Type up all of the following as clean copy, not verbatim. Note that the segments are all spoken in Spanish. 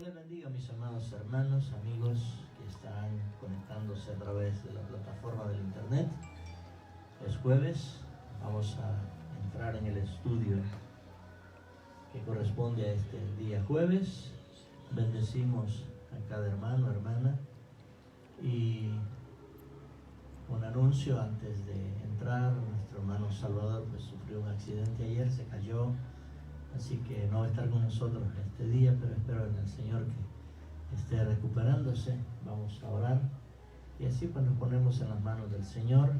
Les bendiga, mis amados hermanos, amigos que están conectándose a través de la plataforma del internet. Es jueves, vamos a entrar en el estudio que corresponde a este día jueves. Bendecimos a cada hermano, hermana, y un anuncio antes de entrar: nuestro hermano Salvador pues sufrió un accidente ayer, se cayó, así que no va a estar con nosotros este día, pero espero en el Señor que esté recuperándose. Vamos a orar y así pues nos ponemos en las manos del Señor.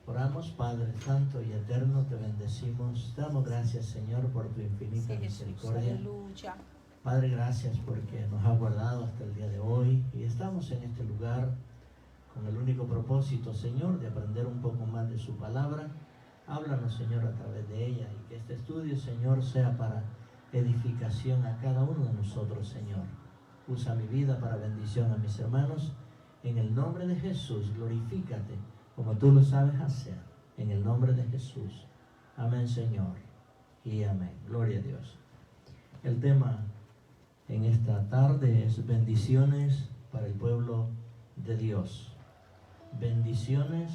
Oramos. Padre santo y eterno, te bendecimos, te damos gracias, Señor, por tu infinita misericordia. Aleluya. Padre, gracias porque nos has guardado hasta el día de hoy y estamos en este lugar con el único propósito, Señor, de aprender un poco más de su palabra. Háblanos, Señor, a través de ella, y que este estudio, Señor, sea para edificación a cada uno de nosotros, Señor. Usa mi vida para bendición a mis hermanos. En el nombre de Jesús, glorifícate como tú lo sabes hacer. En el nombre de Jesús. Amén, Señor, y amén. Gloria a Dios. El tema en esta tarde es bendiciones para el pueblo de Dios. Bendiciones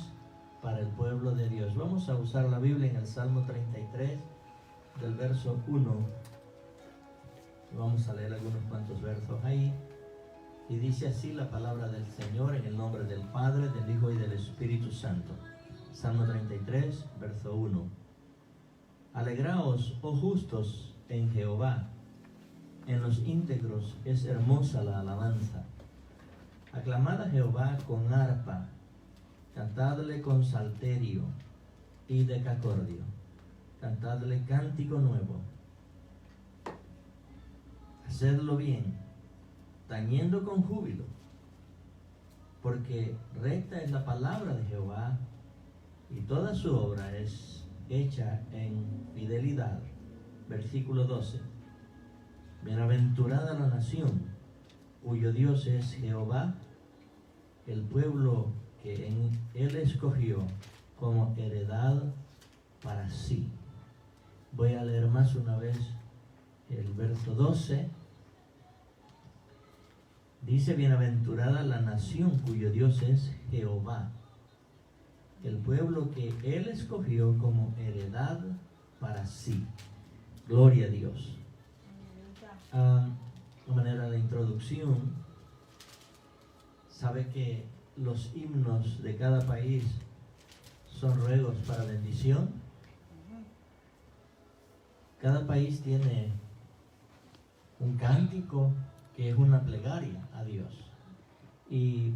para el pueblo de Dios. Vamos a usar la Biblia en el Salmo 33, del verso 1. Vamos a leer algunos cuantos versos ahí. Y dice así la palabra del Señor, en el nombre del Padre, del Hijo y del Espíritu Santo. Salmo 33, verso 1. Alegraos, oh justos, en Jehová. En los íntegros es hermosa la alabanza. Aclamad a Jehová con arpa. Cantadle con salterio y decacordio. Cantadle cántico nuevo. Hacedlo bien, tañendo con júbilo, porque recta es la palabra de Jehová, y toda su obra es hecha en fidelidad. Versículo 12. Bienaventurada la nación, cuyo Dios es Jehová, el pueblo que en él escogió como heredad para sí. Voy a leer más una vez el verso 12. Dice: bienaventurada la nación cuyo Dios es Jehová, el pueblo que él escogió como heredad para sí. Gloria a Dios. De manera de introducción, sabe que los himnos de cada país son ruegos para bendición. Cada país tiene un cántico que es una plegaria a Dios. Y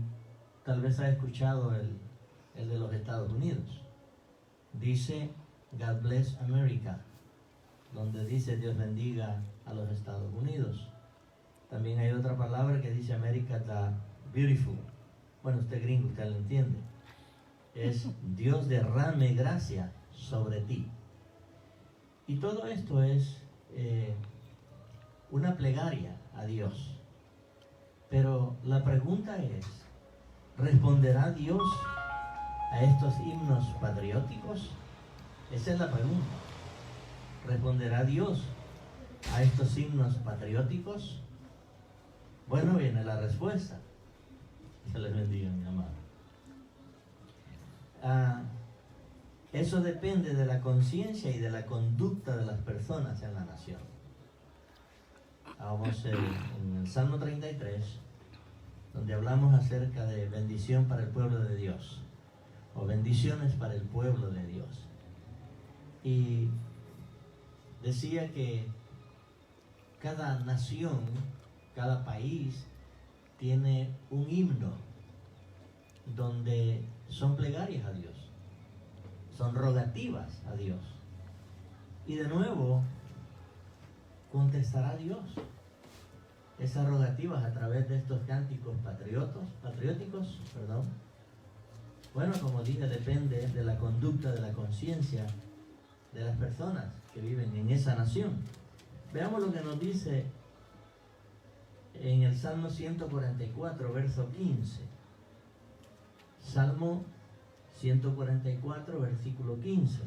tal vez ha escuchado el de los Estados Unidos. Dice God bless America, donde dice Dios bendiga a los Estados Unidos. También hay otra palabra que dice America the beautiful. Bueno, usted gringo, usted lo entiende. Es Dios derrame gracia sobre ti. Y todo esto es una plegaria a Dios. Pero la pregunta es: ¿responderá Dios a estos himnos patrióticos? Esa es la pregunta. ¿Responderá Dios a estos himnos patrióticos? Bueno, viene la respuesta. Se les bendiga, mi amado. Eso depende de la conciencia y de la conducta de las personas en la nación. Vamos en el Salmo 33, donde hablamos acerca de bendición para el pueblo de Dios, o bendiciones para el pueblo de Dios. Y decía que cada nación, cada país tiene un himno donde son plegarias a Dios, son rogativas a Dios. Y de nuevo, ¿contestará Dios esas rogativas a través de estos cánticos patrióticos? Bueno, como dije, depende de la conducta, de la conciencia de las personas que viven en esa nación. Veamos lo que nos dice en el Salmo 144, verso 15. Salmo 144, versículo 15.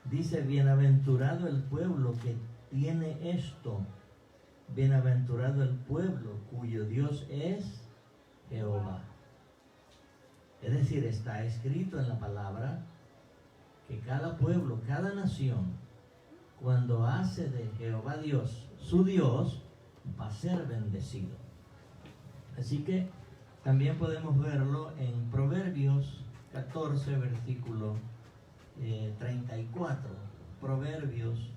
Dice: bienaventurado el pueblo que tiene esto, bienaventurado el pueblo cuyo Dios es Jehová. Es decir, está escrito en la palabra que cada pueblo, cada nación, cuando hace de Jehová Dios su Dios, va a ser bendecido. Así que también podemos verlo en Proverbios 14, versículo 34. Proverbios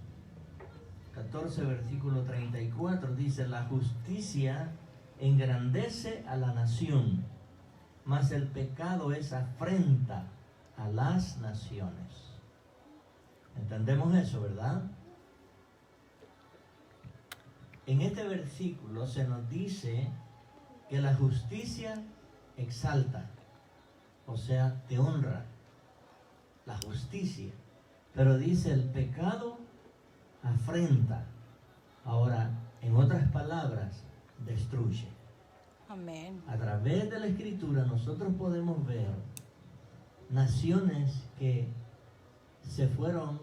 14, versículo 34 dice: la justicia engrandece a la nación, mas el pecado es afrenta a las naciones. ¿Entendemos eso, verdad? En este versículo se nos dice que la justicia exalta, o sea, te honra, la justicia. Pero dice el pecado afrenta. Ahora, en otras palabras, destruye. Amén. A través de la Escritura nosotros podemos ver naciones que se fueron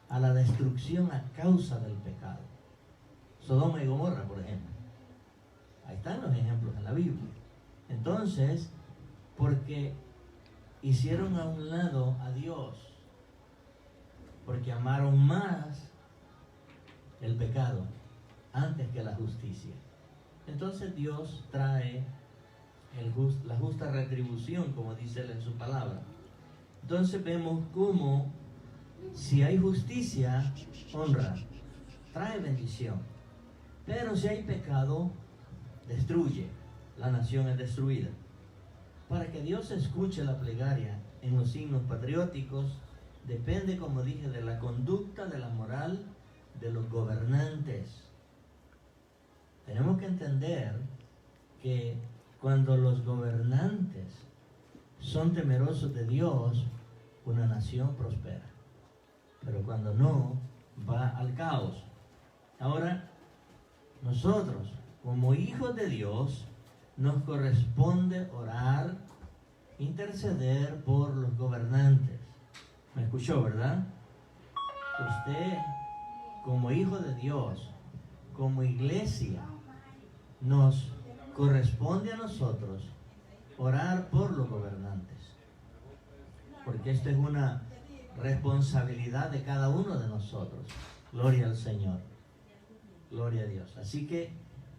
a la destrucción a causa del pecado. Sodoma y Gomorra, por ejemplo. Ahí están los ejemplos en la Biblia. Entonces, porque hicieron a un lado a Dios, porque amaron más el pecado antes que la justicia. Entonces Dios trae la justa retribución, como dice Él en su palabra. Entonces vemos cómo si hay justicia, honra, trae bendición. Pero si hay pecado, destruye. La nación es destruida. Para que Dios escuche la plegaria en los signos patrióticos, depende, como dije, de la conducta, de la moral de los gobernantes. Tenemos que entender que cuando los gobernantes son temerosos de Dios, una nación prospera. Pero cuando no, va al caos. Ahora, nosotros, como hijos de Dios, nos corresponde orar, interceder por los gobernantes. ¿Me escuchó, verdad? Usted, como hijo de Dios, como iglesia, nos corresponde a nosotros orar por los gobernantes. Porque esto es una responsabilidad de cada uno de nosotros. Gloria al Señor. Gloria a Dios. Así que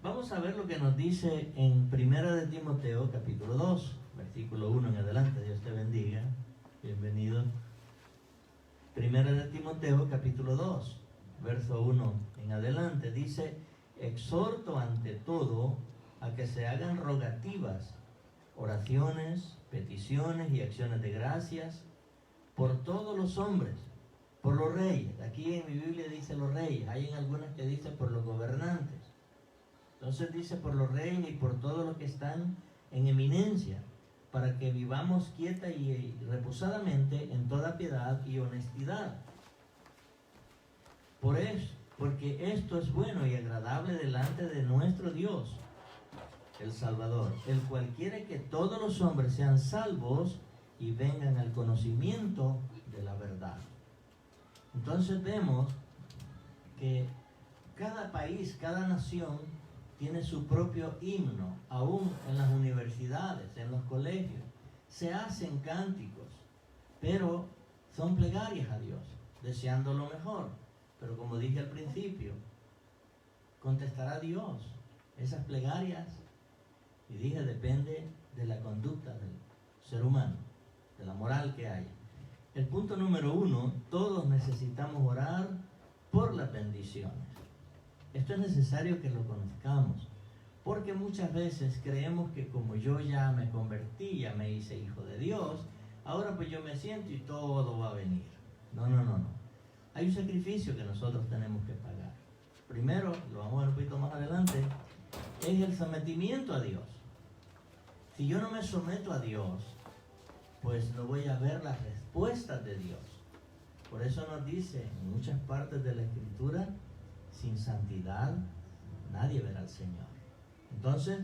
vamos a ver lo que nos dice en 1 de Timoteo, capítulo 2, versículo 1 en adelante. Dios te bendiga. Bienvenido. 1 de Timoteo, capítulo 2, verso 1 en adelante. Dice: exhorto ante todo a que se hagan rogativas, oraciones, peticiones y acciones de gracias por todos los hombres, por los reyes. Aquí en mi Biblia dice los reyes, hay en algunas que dice por los gobernantes. Entonces dice por los reyes y por todos los que están en eminencia, para que vivamos quieta y reposadamente en toda piedad y honestidad. Por eso, porque esto es bueno y agradable delante de nuestro Dios, el Salvador, el cual quiere que todos los hombres sean salvos y vengan al conocimiento de la verdad. Entonces vemos que cada país, cada nación tiene su propio himno. Aún en las universidades, en los colegios, se hacen cánticos, pero son plegarias a Dios, deseando lo mejor. Pero como dije al principio, contestará Dios esas plegarias. Y dije, depende de la conducta del ser humano, de la moral que haya. El punto número 1, todos necesitamos orar por las bendiciones. Esto es necesario que lo conozcamos, porque muchas veces creemos que como yo ya me convertí, ya me hice hijo de Dios, ahora pues yo me siento y todo va a venir. No. Hay un sacrificio que nosotros tenemos que pagar. Primero, lo vamos a ver un poquito más adelante, es el sometimiento a Dios. Si yo no me someto a Dios, pues no voy a ver las respuestas de Dios. Por eso nos dice en muchas partes de la Escritura: sin santidad nadie verá al Señor. Entonces,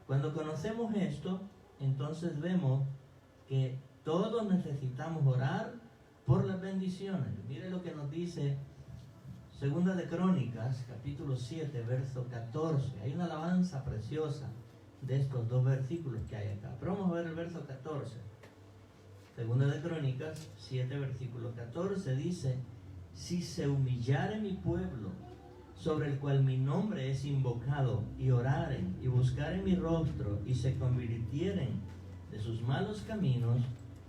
cuando conocemos esto, entonces vemos que todos necesitamos orar por las bendiciones. Mire lo que nos dice Segunda de Crónicas, capítulo 7, verso 14. Hay una alabanza preciosa de estos dos versículos que hay acá. Pero vamos a ver el verso 14. Segunda de Crónicas 7, versículo 14 dice: si se humillare mi pueblo, sobre el cual mi nombre es invocado, y oraren y buscaren mi rostro, y se convirtieren de sus malos caminos,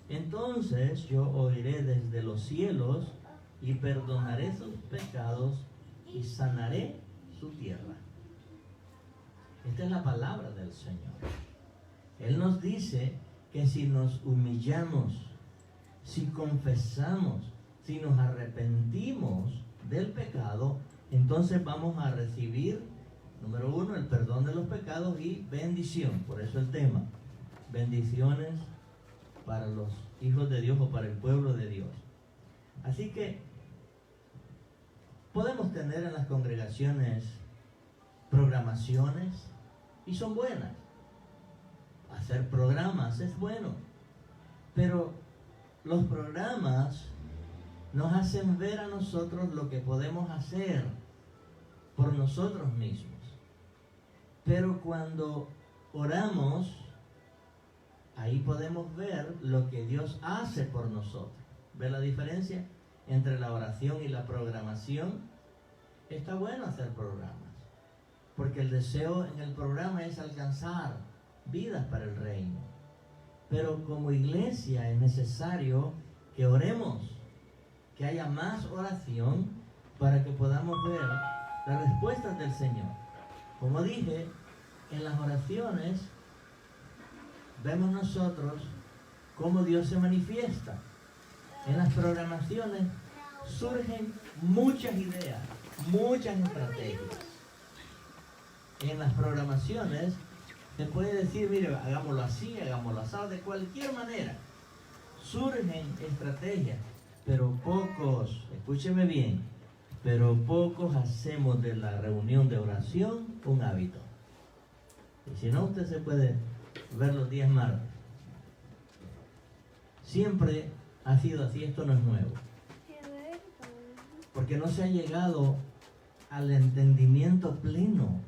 entonces yo oiré desde los cielos y perdonaré sus pecados y sanaré su tierra. Esta es la palabra del Señor. Él nos dice que si nos humillamos, si confesamos, si nos arrepentimos del pecado, entonces vamos a recibir, número uno, el perdón de los pecados y bendición. Por eso el tema, bendiciones para los hijos de Dios o para el pueblo de Dios. Así que podemos tener en las congregaciones programaciones y son buenas. Hacer programas es bueno, pero los programas nos hacen ver a nosotros lo que podemos hacer por nosotros mismos. Pero cuando oramos, ahí podemos ver lo que Dios hace por nosotros. ¿Ve la diferencia entre la oración y la programación? Está bueno hacer programas, porque el deseo en el programa es alcanzar vidas para el reino. Pero como iglesia es necesario que oremos, que haya más oración para que podamos ver las respuestas del Señor. Como dije, en las oraciones vemos nosotros cómo Dios se manifiesta. En las programaciones surgen muchas ideas, muchas estrategias. En las programaciones se puede decir, mire, hagámoslo así, hagámoslo así, de cualquier manera. Surgen estrategias, pero pocos, escúcheme bien, pero pocos hacemos de la reunión de oración un hábito. Y si no, usted se puede ver los días martes. Siempre ha sido así, esto no es nuevo. Porque no se ha llegado al entendimiento pleno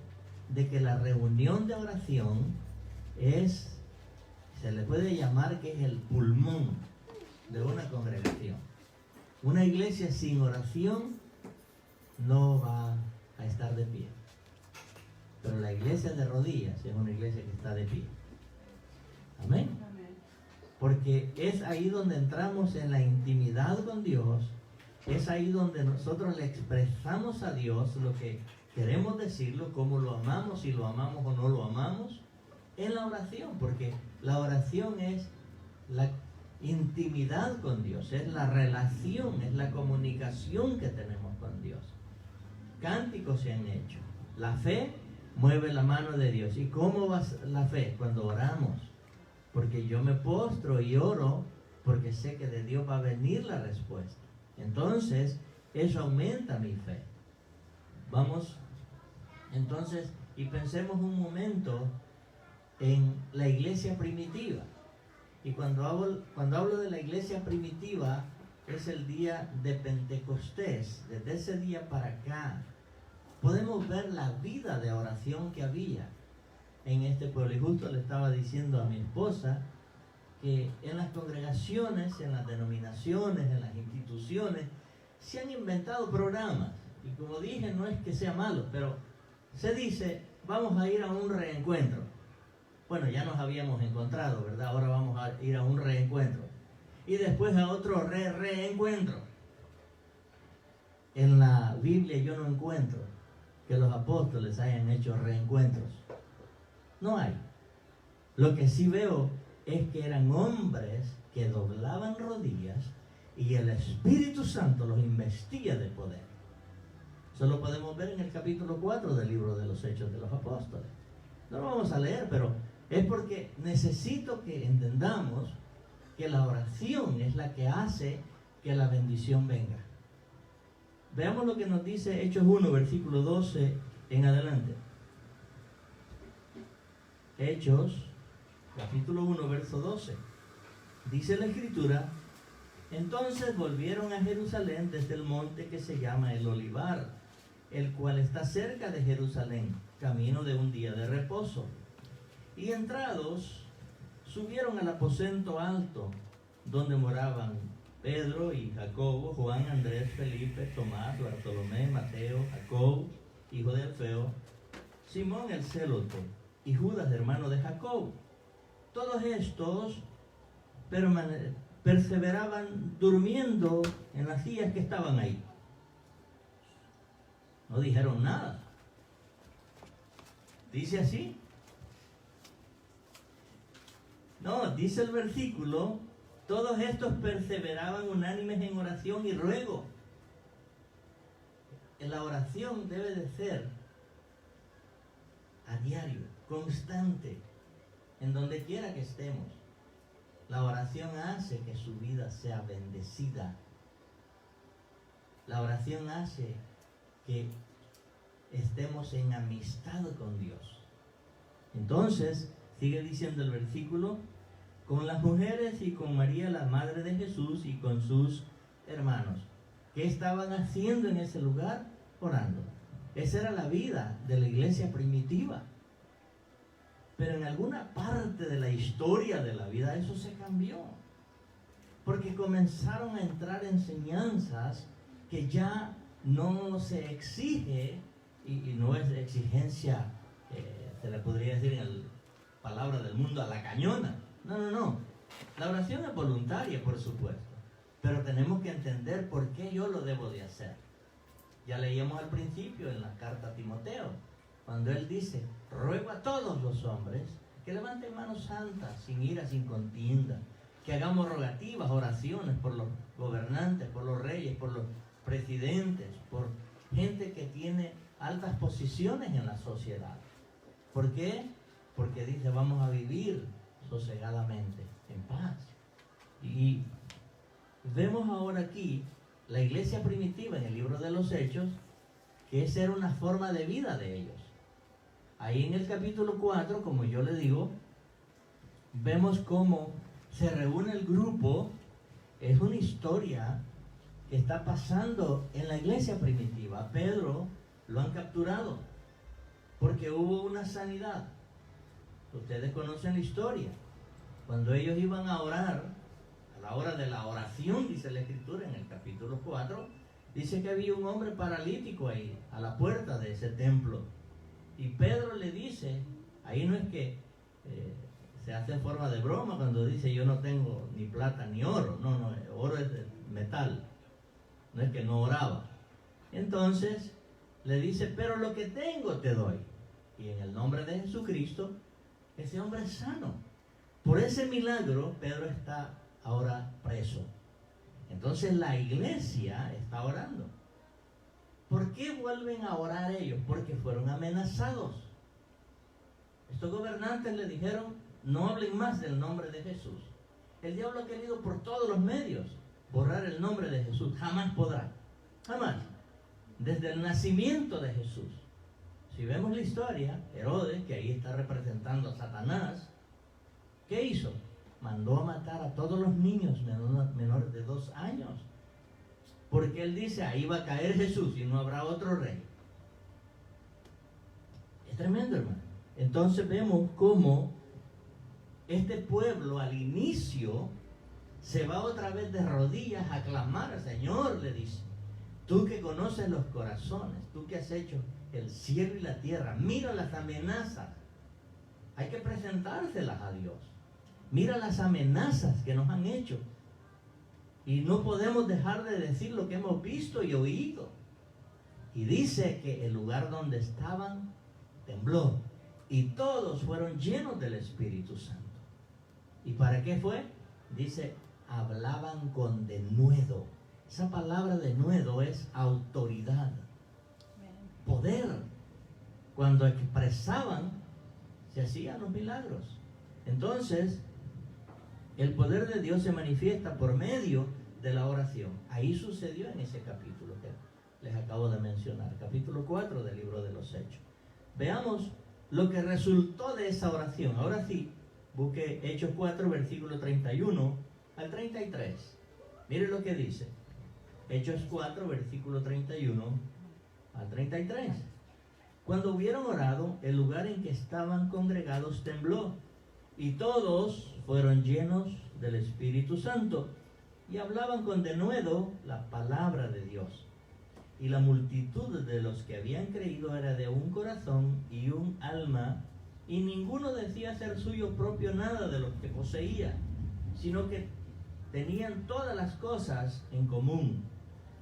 de que la reunión de oración es, se le puede llamar que es el pulmón de una congregación. Una iglesia sin oración no va a estar de pie. Pero la iglesia de rodillas es una iglesia que está de pie. Amén. Porque es ahí donde entramos en la intimidad con Dios. Es ahí donde nosotros le expresamos a Dios lo que queremos decirlo, cómo lo amamos, si lo amamos o no lo amamos, en la oración. Porque la oración es la intimidad con Dios, es la relación, es la comunicación que tenemos con Dios. Cánticos se han hecho. La fe mueve la mano de Dios. ¿Y cómo va la fe? Cuando oramos. Porque yo me postro y oro porque sé que de Dios va a venir la respuesta. Entonces, eso aumenta mi fe. Vamos, entonces, y pensemos un momento en la iglesia primitiva. Y cuando hablo de la iglesia primitiva, es el día de Pentecostés. Desde ese día para acá, podemos ver la vida de oración que había en este pueblo. Y justo le estaba diciendo a mi esposa que en las congregaciones, en las denominaciones, en las instituciones, se han inventado programas. Y como dije, no es que sea malo, pero se dice, vamos a ir a un reencuentro. Bueno, ya nos habíamos encontrado, ¿verdad? Ahora vamos a ir a un reencuentro. Y después a otro reencuentro. En la Biblia yo no encuentro que los apóstoles hayan hecho reencuentros. No hay. Lo que sí veo es que eran hombres que doblaban rodillas y el Espíritu Santo los investiga de poder. Eso lo podemos ver en el capítulo 4 del libro de los Hechos de los Apóstoles. No lo vamos a leer, pero es porque necesito que entendamos que la oración es la que hace que la bendición venga. Veamos lo que nos dice Hechos 1, versículo 12 en adelante. Hechos, capítulo 1, verso 12. Dice la Escritura: Entonces volvieron a Jerusalén desde el monte que se llama el Olivar, el cual está cerca de Jerusalén, camino de un día de reposo. Y entrados, subieron al aposento alto, donde moraban Pedro y Jacobo, Juan, Andrés, Felipe, Tomás, Bartolomé, Mateo, Jacob, hijo de Alfeo, Simón el Celote, y Judas, hermano de Jacob. Todos estos perseveraban durmiendo en las sillas que estaban ahí. No dijeron nada. Dice así. No, dice el versículo, todos estos perseveraban unánimes en oración y ruego. La oración debe de ser a diario, constante, en donde quiera que estemos. La oración hace que su vida sea bendecida. La oración hace que estemos en amistad con Dios. Entonces, sigue diciendo el versículo, con las mujeres y con María, la madre de Jesús, y con sus hermanos. ¿Qué estaban haciendo en ese lugar? Orando. Esa era la vida de la iglesia primitiva. Pero en alguna parte de la historia de la vida eso se cambió. Porque comenzaron a entrar enseñanzas que ya no se exige, y no es exigencia, se le podría decir en palabra del mundo, a la cañona. No. La oración es voluntaria, por supuesto. Pero tenemos que entender por qué yo lo debo de hacer. Ya leíamos al principio en la carta a Timoteo, cuando él dice, ruego a todos los hombres que levanten manos santas, sin ira, sin contienda, que hagamos rogativas, oraciones por los gobernantes, por los reyes, por los presidentes, por gente que tiene altas posiciones en la sociedad. ¿Por qué? Porque dice, vamos a vivir sosegadamente, en paz. Y vemos ahora aquí la iglesia primitiva en el libro de los Hechos, que esa era una forma de vida de ellos. Ahí en el capítulo 4, como yo le digo, vemos cómo se reúne el grupo. Es una historia que está pasando en la iglesia primitiva. A Pedro lo han capturado porque hubo una sanidad. Ustedes conocen la historia. Cuando ellos iban a orar, a la hora de la oración, dice la Escritura en el capítulo 4, dice que había un hombre paralítico ahí, a la puerta de ese templo. Y Pedro le dice, ahí no es que se hace en forma de broma cuando dice yo no tengo ni plata ni oro. No, oro es de metal. No es que no oraba. Entonces le dice, pero lo que tengo te doy. Y en el nombre de Jesucristo, ese hombre es sano. Por ese milagro, Pedro está ahora preso. Entonces la iglesia está orando. ¿Por qué vuelven a orar ellos? Porque fueron amenazados. Estos gobernantes le dijeron, no hablen más del nombre de Jesús. El diablo ha querido por todos los medios borrar el nombre de Jesús. Jamás podrá. Jamás. Desde el nacimiento de Jesús. Si vemos la historia, Herodes, que ahí está representando a Satanás, ¿qué hizo? Mandó a matar a todos los niños menores de 2 años. Porque él dice, ahí va a caer Jesús y no habrá otro rey. Es tremendo, hermano. Entonces vemos cómo este pueblo al inicio se va otra vez de rodillas a clamar al Señor, le dice. Tú que conoces los corazones, tú que has hecho el cielo y la tierra, mira las amenazas. Hay que presentárselas a Dios. Mira las amenazas que nos han hecho. Y no podemos dejar de decir lo que hemos visto y oído. Y dice que el lugar donde estaban tembló. Y todos fueron llenos del Espíritu Santo. ¿Y para qué fue? Dice, hablaban con denuedo. Esa palabra denuedo es autoridad, poder. Cuando expresaban, se hacían los milagros. Entonces, el poder de Dios se manifiesta por medio de la oración. Ahí sucedió en ese capítulo que les acabo de mencionar, capítulo 4 del libro de los Hechos. Veamos lo que resultó de esa oración. Ahora sí, busque Hechos 4, versículo 31 al 33. Mire lo que dice. Hechos 4, versículo 31 al 33. Cuando hubieron orado, el lugar en que estaban congregados tembló, y todos fueron llenos del Espíritu Santo, y hablaban con denuedo la palabra de Dios. Y la multitud de los que habían creído era de un corazón y un alma, y ninguno decía ser suyo propio nada de lo que poseía, sino que tenían todas las cosas en común.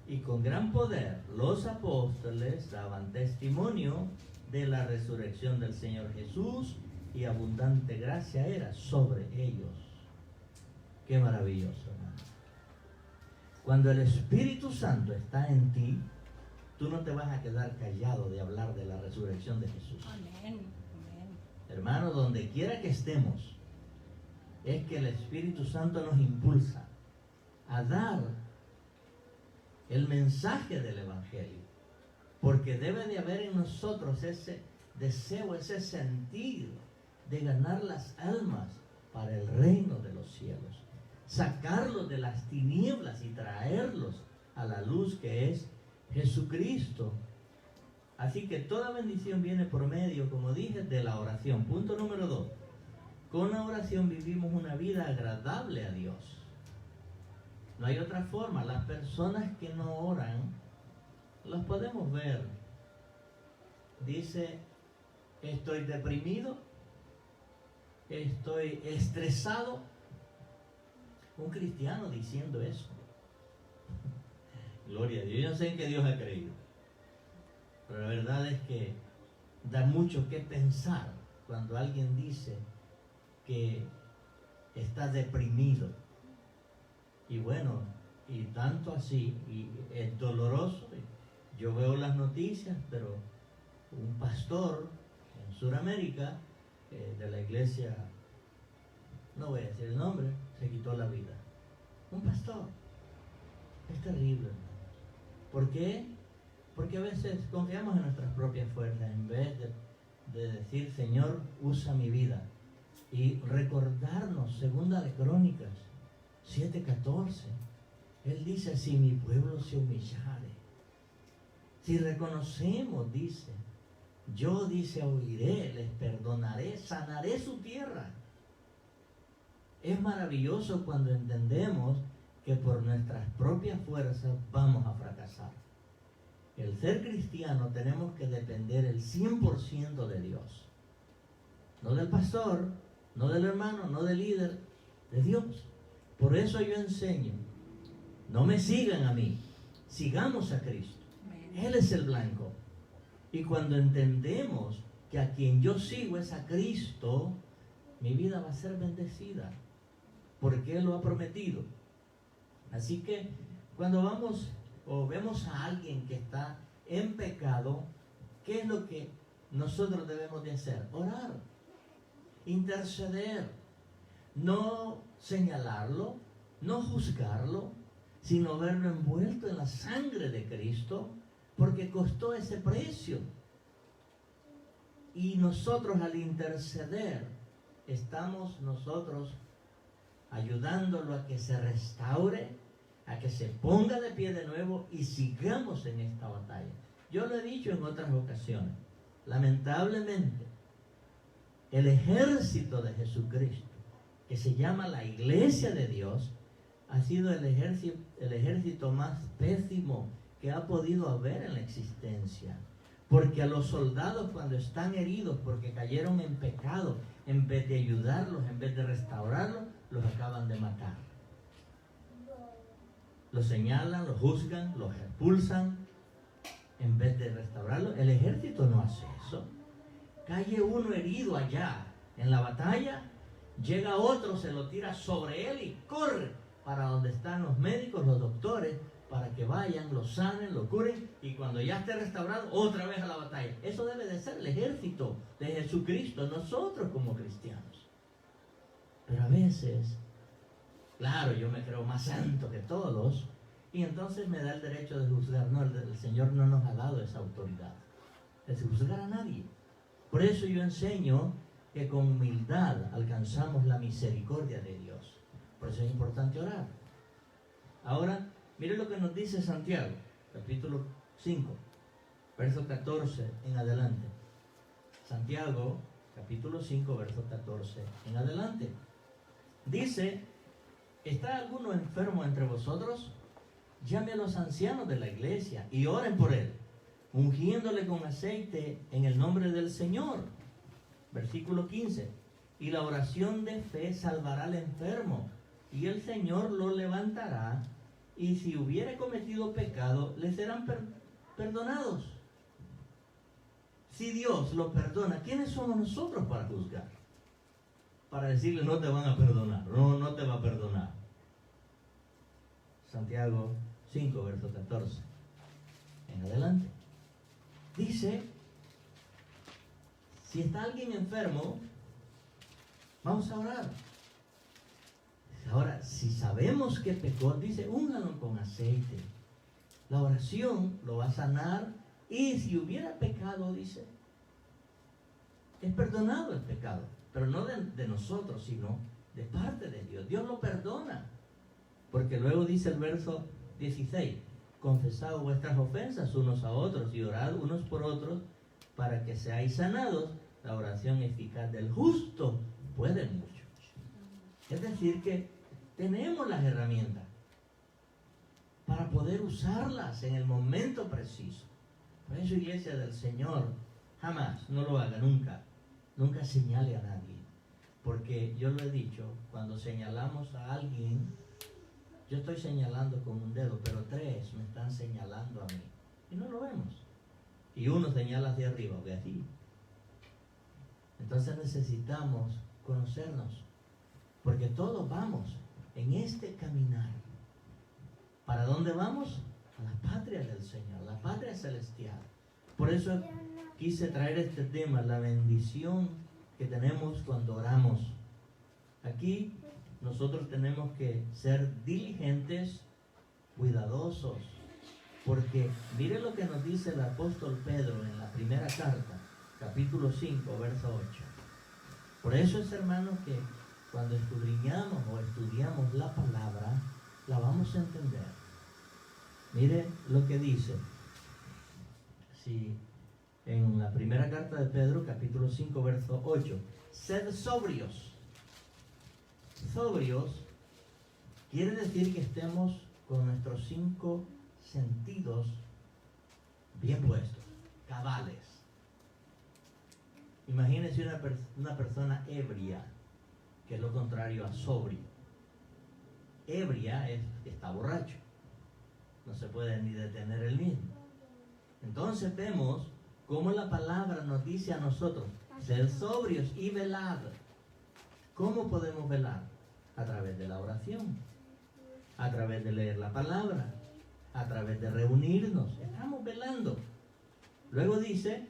Y con gran poder los apóstoles daban testimonio de la resurrección del Señor Jesús, y abundante gracia era sobre ellos. Qué maravilloso, hermano. Cuando el Espíritu Santo está en ti, tú no te vas a quedar callado de hablar de la resurrección de Jesús. Amén. Hermano, donde quiera que estemos, es que el Espíritu Santo nos impulsa a dar el mensaje del Evangelio, porque debe de haber en nosotros ese deseo, ese sentir de ganar las almas para el reino de los cielos, sacarlos de las tinieblas y traerlos a la luz que es Jesucristo. Así que toda bendición viene por medio, como dije, de la oración. Punto número 2. Con la oración vivimos una vida agradable a Dios. No hay otra forma. Las personas que no oran, las podemos ver. Dice, estoy deprimido, estoy estresado. Un cristiano diciendo eso. Gloria a Dios. Yo no sé en qué Dios ha creído, pero la verdad es que da mucho que pensar cuando alguien dice que está deprimido. Y bueno, y tanto así, y es doloroso. Yo veo las noticias, pero un pastor en Sudamérica, de la iglesia, no voy a decir el nombre, se quitó la vida. Un pastor. Es terrible, hermano. ¿Por qué? Porque a veces confiamos en nuestras propias fuerzas en vez de decir, Señor, usa mi vida. Y recordarnos, segunda de Crónicas 7:14, Él dice, si mi pueblo se humillare, si reconocemos, dice, yo, dice, oiré, les perdonaré, sanaré su tierra. Es maravilloso cuando entendemos que por nuestras propias fuerzas vamos a fracasar. El ser cristiano tenemos que depender el 100% de Dios. No del pastor, no del hermano, no del líder, de Dios. Por eso yo enseño, no me sigan a mí, sigamos a Cristo. Él es el blanco. Y cuando entendemos que a quien yo sigo es a Cristo, mi vida va a ser bendecida, porque Él lo ha prometido. Así que cuando vamos o vemos a alguien que está en pecado, ¿qué es lo que nosotros debemos de hacer? Orar, interceder, no señalarlo, no juzgarlo, sino verlo envuelto en la sangre de Cristo, porque costó ese precio. Y nosotros al interceder, estamos nosotros ayudándolo a que se restaure, a que se ponga de pie de nuevo y sigamos en esta batalla. Yo lo he dicho en otras ocasiones, lamentablemente, el ejército de Jesucristo, que se llama la Iglesia de Dios, ha sido el ejército más pésimo que ha podido haber en la existencia. Porque a los soldados, cuando están heridos porque cayeron en pecado, en vez de ayudarlos, en vez de restaurarlos, los acaban de matar. Los señalan, los juzgan, los expulsan, en vez de restaurarlos. El ejército no hace eso. Cae uno herido allá en la batalla, llega otro, se lo tira sobre él y corre para donde están los médicos, los doctores, para que vayan, lo sanen, lo curen, y cuando ya esté restaurado, otra vez a la batalla. Eso debe de ser el ejército de Jesucristo, nosotros como cristianos. Pero a veces, claro, yo me creo más santo que todos, y entonces me da el derecho de juzgar. No, el Señor no nos ha dado esa autoridad de juzgar a nadie. Por eso yo enseño que con humildad alcanzamos la misericordia de Dios. Por eso es importante orar. Ahora, mire lo que nos dice Santiago, capítulo 5, verso 14 en adelante. Santiago, capítulo 5, verso 14 en adelante. Dice: ¿está alguno enfermo entre vosotros? Llame a los ancianos de la iglesia y oren por él, ungiéndole con aceite en el nombre del Señor. Versículo 15. Y la oración de fe salvará al enfermo, y el Señor lo levantará, y si hubiere cometido pecado, le serán perdonados. Si Dios lo perdona, ¿quiénes somos nosotros para juzgar? Para decirle no te van a perdonar, no te va a perdonar. Santiago 5, verso 14 en adelante. Dice: si está alguien enfermo, vamos a orar. Ahora, si sabemos que pecó, dice, úngalo con aceite. La oración lo va a sanar, y si hubiera pecado, dice, es perdonado el pecado, pero no de nosotros, sino de parte de Dios. Dios lo perdona, porque luego dice el verso 16: confesad vuestras ofensas unos a otros y orad unos por otros para que seáis sanados. La oración eficaz del justo puede mucho. Es decir, que tenemos las herramientas para poder usarlas en el momento preciso. Por eso, iglesia del Señor, jamás, no lo haga, nunca señale a nadie. Porque yo lo he dicho, cuando señalamos a alguien, yo estoy señalando con un dedo, pero 3 me están señalando a mí. Y no lo vemos. Y uno señala hacia arriba, ve así. Entonces necesitamos conocernos, porque todos vamos en este caminar. ¿Para dónde vamos? A la patria del Señor, la patria celestial. Por eso quise traer este tema, la bendición que tenemos cuando oramos. Aquí nosotros tenemos que ser diligentes, cuidadosos, porque mire lo que nos dice el apóstol Pedro en la primera carta, capítulo 5, verso 8. Por eso es, hermanos, que cuando escudriñamos o estudiamos la palabra, la vamos a entender. Mire lo que dice. Si en la primera carta de Pedro, capítulo 5, verso 8, sed sobrios. Sobrios quiere decir que estemos con nuestros 5 sentidos bien puestos, cabales. Imagínense una persona ebria, que es lo contrario a sobrio. Ebria está borracho, no se puede ni detener el mismo. Entonces vemos cómo la palabra nos dice a nosotros: sed sobrios y velad. ¿Cómo podemos velar? A través de la oración, a través de leer la palabra, a través de reunirnos. Estamos velando. Luego dice: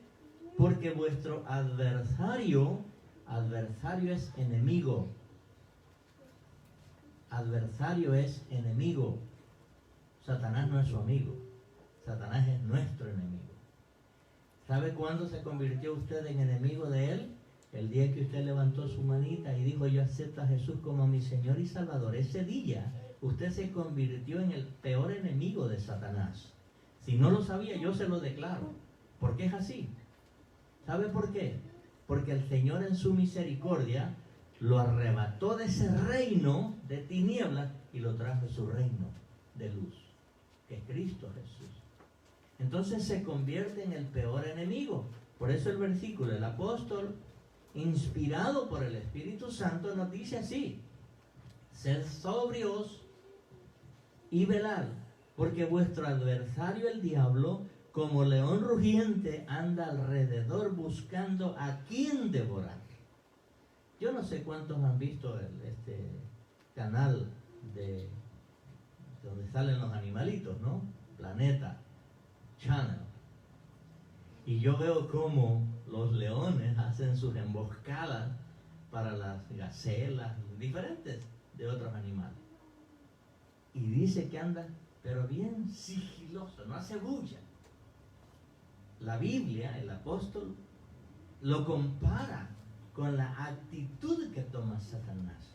porque vuestro adversario es enemigo. Adversario es enemigo. Satanás no es su amigo. Satanás es nuestro enemigo. ¿Sabe cuándo se convirtió usted en enemigo de él? El día que usted levantó su manita y dijo: yo acepto a Jesús como mi Señor y Salvador. Ese día usted se convirtió en el peor enemigo de Satanás. Si no lo sabía, yo se lo declaro, porque es así. ¿Sabe por qué? Porque el Señor en su misericordia lo arrebató de ese reino de tinieblas y lo trajo a su reino de luz, que es Cristo Jesús. Entonces se convierte en el peor enemigo. Por eso el versículo, el apóstol, inspirado por el Espíritu Santo, nos dice así: sed sobrios y velad, porque vuestro adversario el diablo, como león rugiente, anda alrededor buscando a quien devorar. Yo no sé cuántos han visto este canal de donde salen los animalitos, ¿no? Planeta Channel. Y yo veo cómo los leones hacen sus emboscadas para las gacelas, diferentes de otros animales. Y dice que anda, pero bien sigiloso, no hace bulla. La Biblia, el apóstol, lo compara con la actitud que toma Satanás,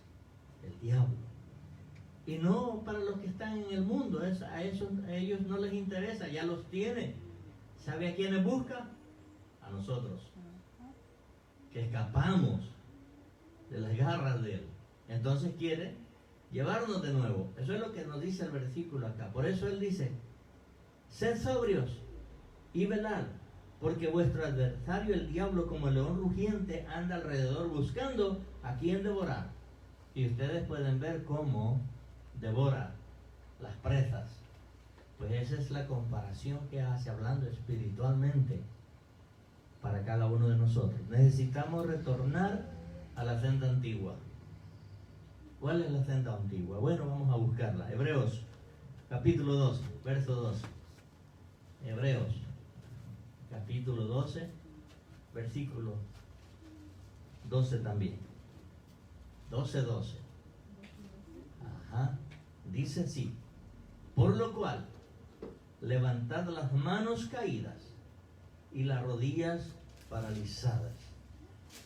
el diablo. Y no para los que están en el mundo, a ellos no les interesa, ya los tiene. ¿Sabe a quiénes busca? A nosotros, que escapamos de las garras de Él. Entonces quiere llevarnos de nuevo. Eso es lo que nos dice el versículo acá. Por eso Él dice, sed sobrios y velad, porque vuestro adversario, el diablo, como el león rugiente, anda alrededor buscando a quien devorar. Y ustedes pueden ver cómo devora las presas. Pues esa es la comparación que hace, hablando espiritualmente para cada uno de nosotros. Necesitamos retornar a la senda antigua. ¿Cuál es la senda antigua? Bueno, vamos a buscarla. Hebreos, capítulo 12, verso 12. Hebreos, capítulo 12, versículo 12 también. 12:12. Ajá. Dice así: por lo cual, levantad las manos caídas y las rodillas paralizadas.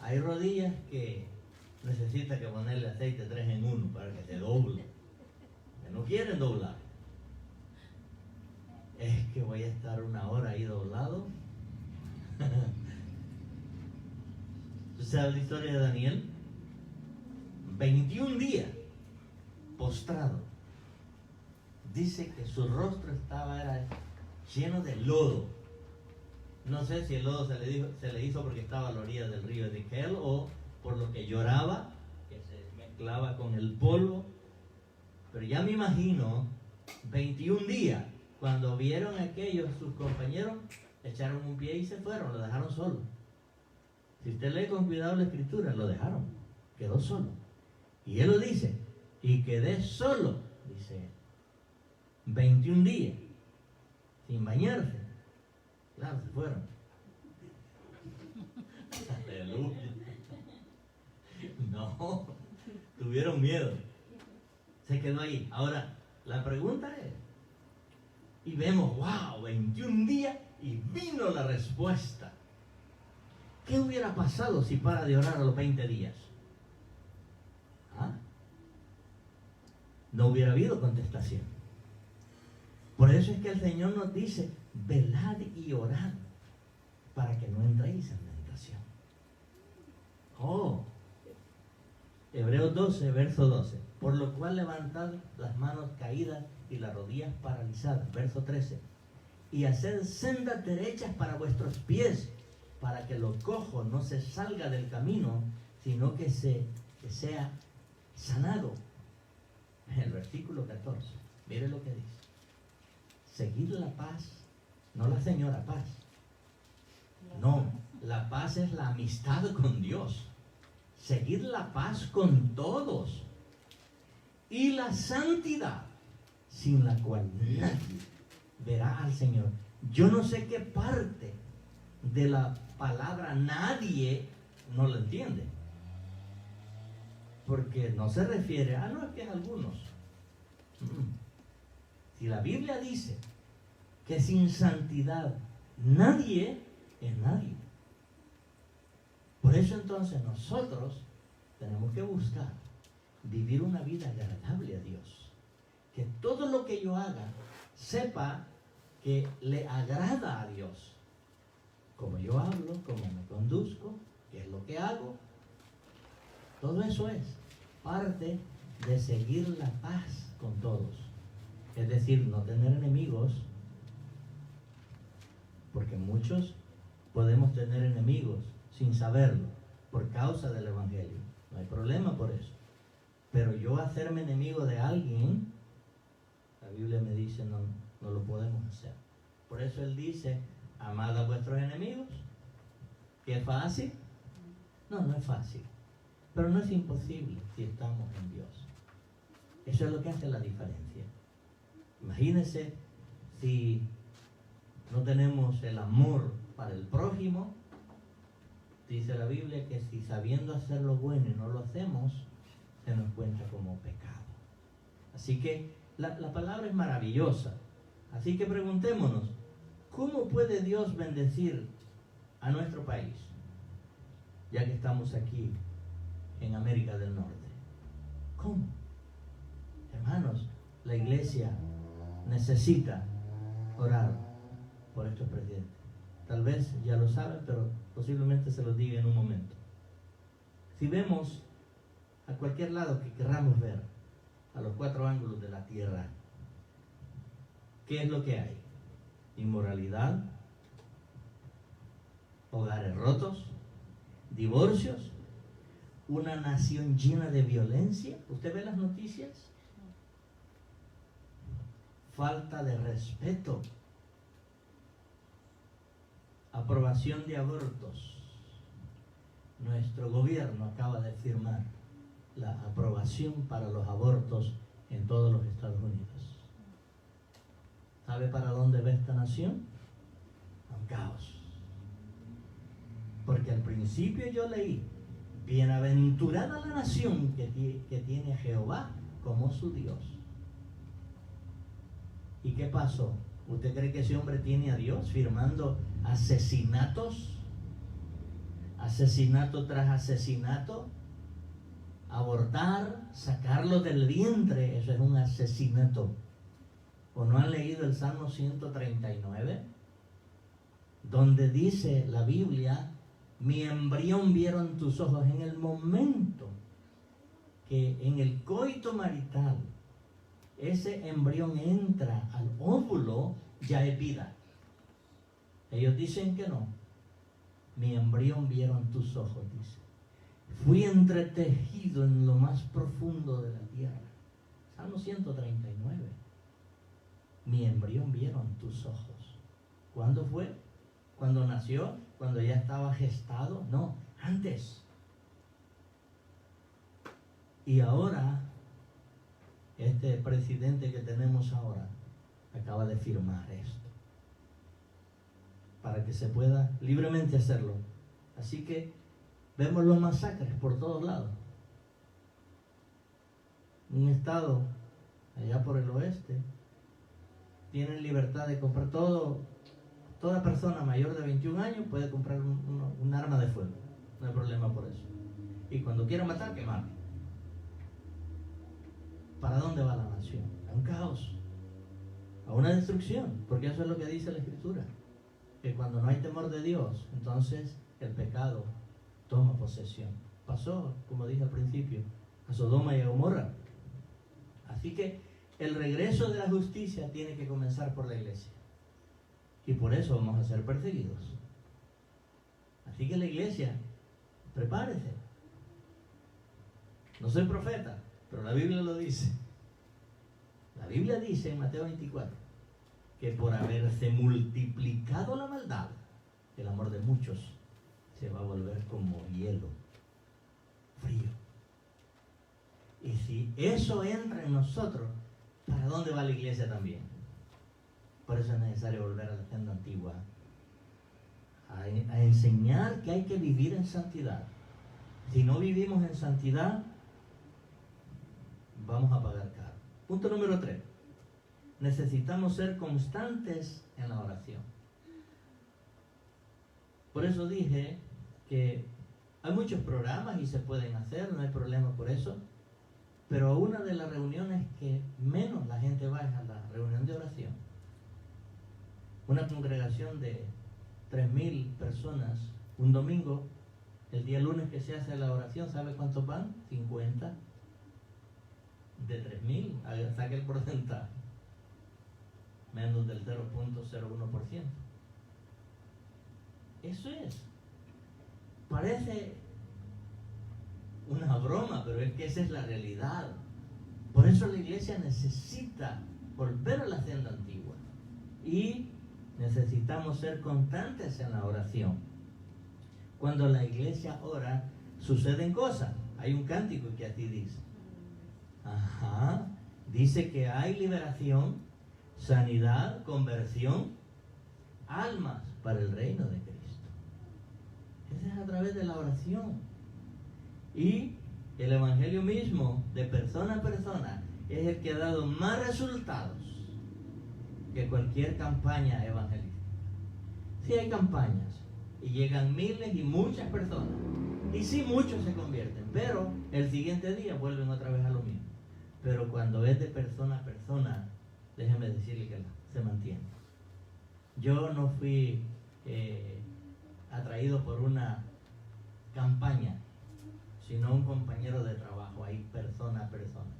Hay rodillas que necesita que ponerle aceite 3 en 1 para que se doble, que no quieren doblar. Es que voy a estar 1 hora ahí doblado. ¿Tú sabes la historia de Daniel? 21 días postrado. Dice que su rostro era lleno de lodo. No sé si el lodo se le hizo porque estaba a la orilla del río de Kel, o por lo que lloraba, que se mezclaba con el polvo. Pero ya me imagino 21 días, cuando vieron aquellos sus compañeros, echaron un pie y se fueron, lo dejaron solo. Si usted lee con cuidado la escritura, lo dejaron, quedó solo. Y él lo dice, y quedé solo, dice, 21 días, sin bañarse. Claro, se fueron. Aleluya. No, tuvieron miedo. Se quedó ahí. Ahora, la pregunta es, y vemos, wow, 21 días y vino la respuesta. ¿Qué hubiera pasado si para de orar a los 20 días? ¿Ah? No hubiera habido contestación. Por eso es que el Señor nos dice, velad y orad para que no entréis en tentación. Hebreos 12, verso 12. Por lo cual levantad las manos caídas y las rodillas paralizadas. Verso 13. Y haced sendas derechas para vuestros pies, para que lo cojo no se salga del camino, sino que sea sanado. El versículo 14. Mire lo que dice. Seguid la paz, no la señora paz. No, la paz es la amistad con Dios. Seguid la paz con todos. Y la santidad, sin la cual nadie verá al Señor. Yo no sé qué parte de la palabra nadie no lo entiende. Porque no se refiere a, no, es que es algunos. Si la Biblia dice que sin santidad nadie es nadie. Por eso entonces nosotros tenemos que buscar vivir una vida agradable a Dios. Que todo lo que yo haga sepa que le agrada a Dios. Como yo hablo, como me conduzco, qué es lo que hago. Todo eso es parte de seguir la paz con todos. Es decir, no tener enemigos, porque muchos podemos tener enemigos sin saberlo, por causa del Evangelio. No hay problema por eso. Pero yo hacerme enemigo de alguien, la Biblia me dice no lo podemos hacer. Por eso Él dice, amad a vuestros enemigos. ¿Qué es fácil? No es fácil. Pero no es imposible si estamos en Dios. Eso es lo que hace la diferencia. Imagínense si no tenemos el amor para el prójimo. Dice la Biblia que si sabiendo hacer lo bueno y no lo hacemos, se nos cuenta como pecado. Así que la palabra es maravillosa. Así que preguntémonos, ¿cómo puede Dios bendecir a nuestro país? Ya que estamos aquí en América del Norte. ¿Cómo? Hermanos, la iglesia necesita orar por estos presidentes. Tal vez ya lo saben, pero posiblemente se los diga en un momento. Si vemos a cualquier lado que querramos ver, a los 4 ángulos de la tierra, ¿qué es lo que hay? Inmoralidad, hogares rotos, divorcios, una nación llena de violencia. ¿Usted ve las noticias? Falta de respeto, aprobación de abortos. Nuestro gobierno acaba de firmar la aprobación para los abortos en todos los Estados Unidos. ¿Sabe para dónde va esta nación? A un caos. Porque al principio yo leí: bienaventurada la nación que tiene a Jehová como su Dios. ¿Y qué pasó? ¿Usted cree que ese hombre tiene a Dios firmando asesinatos? Asesinato tras asesinato. Abortar, sacarlo del vientre, eso es un asesinato. ¿O no han leído el Salmo 139? Donde dice la Biblia: mi embrión vieron tus ojos. En el momento que en el coito marital ese embrión entra al óvulo, ya es vida. Ellos dicen que no. Mi embrión vieron tus ojos, dice. Fui entretejido en lo más profundo de la tierra. Salmo 139. Mi embrión vieron tus ojos. ¿Cuándo fue? ¿Cuando nació? ¿Cuando ya estaba gestado? No, antes. Y ahora, este presidente que tenemos ahora acaba de firmar esto para que se pueda libremente hacerlo. Así que vemos los masacres por todos lados. Un estado allá por el oeste tienen libertad de comprar todo. Toda persona mayor de 21 años puede comprar un arma de fuego. No hay problema por eso. Y cuando quiera matar, que mate. ¿Para dónde va la nación? A un caos, a una destrucción, porque eso es lo que dice la Escritura, que cuando no hay temor de Dios, entonces el pecado toma posesión. Pasó, como dije al principio, a Sodoma y a Gomorra. Así que el regreso de la justicia tiene que comenzar por la iglesia, y por eso vamos a ser perseguidos. Así que la iglesia, prepárese. No soy profeta, pero la Biblia lo dice. La Biblia dice en Mateo 24 que por haberse multiplicado la maldad, el amor de muchos se va a volver como hielo, frío. Y si eso entra en nosotros, ¿para dónde va la iglesia también? Por eso es necesario volver a la senda antigua, a enseñar que hay que vivir en santidad. Si no vivimos en santidad, vamos a pagar caro. Punto número 3. Necesitamos ser constantes en la oración. Por eso dije que hay muchos programas y se pueden hacer, no hay problema por eso. Pero una de las reuniones que menos la gente va es a la reunión de oración. Una congregación de 3,000 personas, un domingo, el día lunes que se hace la oración, ¿sabe cuántos van? 50. De 3,000, saque el porcentaje. Menos del 0.01%. Eso es. Parece una broma, pero es que esa es la realidad. Por eso la iglesia necesita volver a la senda antigua. Y necesitamos ser constantes en la oración. Cuando la iglesia ora, suceden cosas. Hay un cántico que así dice. Dice que hay liberación, sanidad, conversión, almas para el reino de Cristo. Eso es a través de la oración. Y el evangelio mismo, de persona a persona, es el que ha dado más resultados que cualquier campaña evangelística. Sí hay campañas y llegan miles y muchas personas, y sí muchos se convierten, pero el siguiente día vuelven otra vez a lo mismo. pero cuando es de persona a persona, déjeme decirle que se mantiene. Yo no fui atraído por una campaña, sino un compañero de trabajo, ahí persona a persona.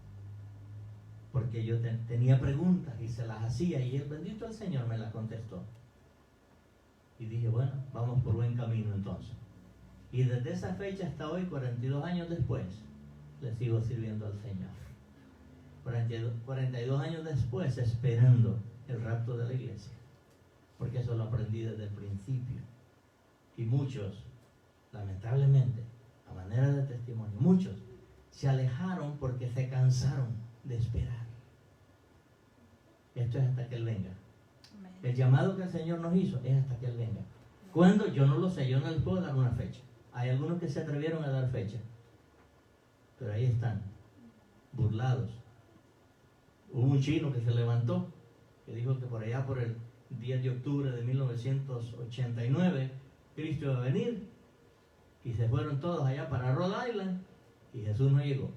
Porque yo tenía preguntas y se las hacía, y el bendito el Señor me las contestó. Y dije, bueno, vamos por buen camino entonces. Y desde esa fecha hasta hoy, 42 años después, le sigo sirviendo al Señor. 42 años después, esperando el rapto de la iglesia. Porque eso lo aprendí desde el principio. Y muchos, lamentablemente, a manera de testimonio, muchos se alejaron porque se cansaron de esperar. Esto es hasta que Él venga. El llamado que el Señor nos hizo es hasta que Él venga. ¿Cuándo? Yo no lo sé, yo no les puedo dar una fecha. Hay algunos que se atrevieron a dar fecha, pero ahí están, burlados. Hubo un chino que se levantó, que dijo que por allá por el 10 de octubre de 1989, Cristo iba a venir, y se fueron todos allá para Rhode Island, y Jesús no llegó.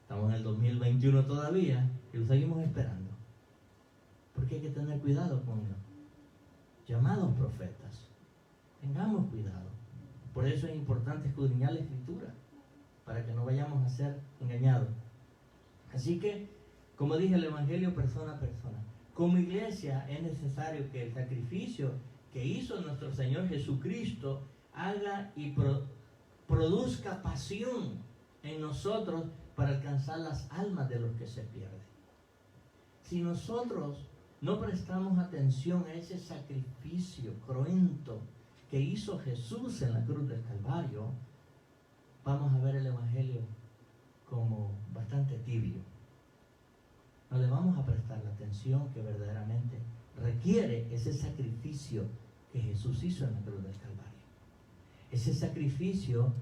Estamos en el 2021 todavía, y lo seguimos esperando. Porque hay que tener cuidado con los llamados profetas. Tengamos cuidado. Por eso es importante escudriñar la Escritura, para que no vayamos a ser engañados. Así que, como dije, el Evangelio persona a persona. Como iglesia es necesario que el sacrificio que hizo nuestro Señor Jesucristo haga y produzca pasión en nosotros para alcanzar las almas de los que se pierden. Si nosotros no prestamos atención a ese sacrificio cruento que hizo Jesús en la cruz del Calvario, vamos a ver el Evangelio como bastante tibio. No le vamos a prestar la atención que verdaderamente requiere ese sacrificio que Jesús hizo en la cruz del Calvario. Ese sacrificio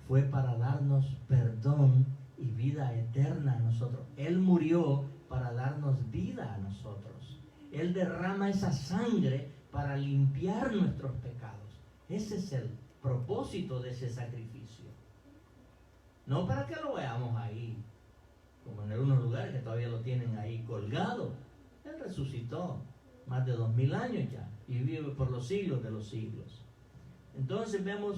fue para darnos perdón y vida eterna a nosotros. Él murió para darnos vida a nosotros. Él derrama esa sangre para limpiar nuestros pecados. Ese es el propósito de ese sacrificio. No para que lo veamos ahí, como en algunos lugares que todavía lo tienen ahí colgado. Él resucitó más de 2000 años ya y vive por los siglos de los siglos. Entonces vemos